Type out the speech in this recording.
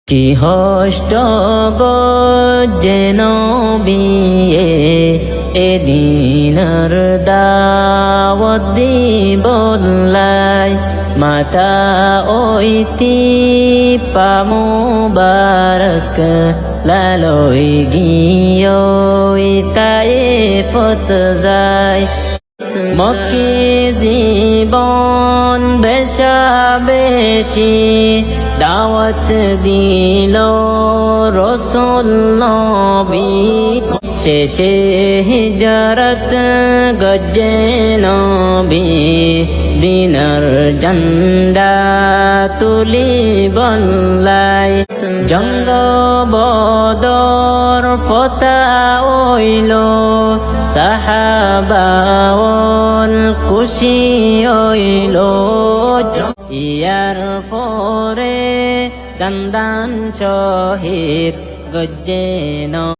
কি হষ্ট গজ্জে নবিয়ে এদিনার দাওয়াত দিবল্লাই মাতা ওইতি পামুবারক লালই গিয়ই তায়ে পত যায় মক্কি জীবন বেশা বেশি দাওয়াত দিল রসুল নবী শেষে হিজরত গজ্জে নবী দিনার ঝান্ডা তুলি বল্লাই জঙ্গ বদর ফতা হইল সাহাবাওয়াল খুশি হইল ইয়ার পরে দান শহীদ গজ্জে